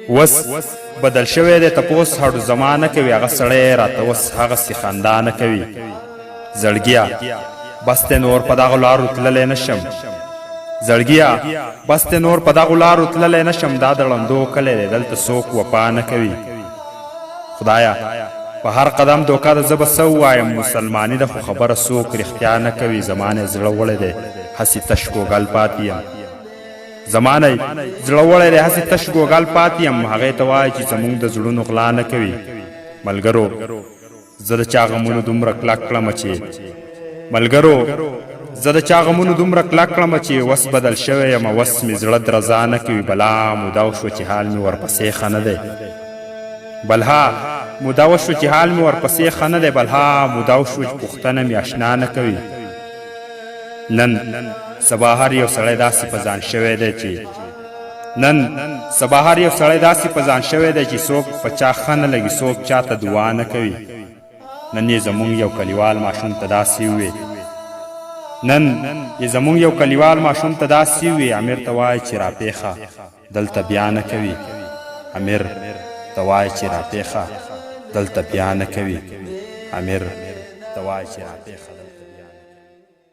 وس بدل شوی دی تپوس هډو زما نه کوي هغه سړی راته اوس هغسې خندا نه کوي زړګیه بس دی نور په دغو لارو تللی نشم زړګیه بس دی نور په دغو لارو تللی نشم دا د ړندو کلی دی دلته څوک وفا نه کوي خدایه په هر قدم دوکه ده زه به څه ووایم مسلماني ده خو خبره څوک رښتیا نه کوي زما نه زړه وړی دی هسې تش ګوګل پاتې یم زما نه زړه وړی دی هسې تش ګوګل پاتې یم هغې ته وایه چې زموږ د زړونو غلا نه کوي ملګرو زه د چا غمونو دومره کلک کړمه چې ملګرو زه د چا غمونو دومره کلک کړمه چې وس بدل شوی یم وس مې زړه درزا نه کوي بلا موده وشوه چې حال مې ورپسې ښه نه دی بلها موده وشوه چې حال مې ورپسې ښه نه دی بلها موده وشوه چې پوښتنه مې اشنا نه کوي نن سبا هر یو سړی داسې په ځان شوی دی چې نن سبا هر یو سړی داسې په ځان شوی دی چې څوک په چا ښه نه لګي څوک چاته دعا نه کوي نن یې زموږ یو کلیوال ماشوم ته داسې ووې نن یې زموږ یو کلیوال ماشوم ته داسې ووې امیر ته وایي چې راپېښه دلته بیا نه کوي امیر ته وایي چې راپېښه دلته بیا نه کوي امیر ته وایي چې راپېښه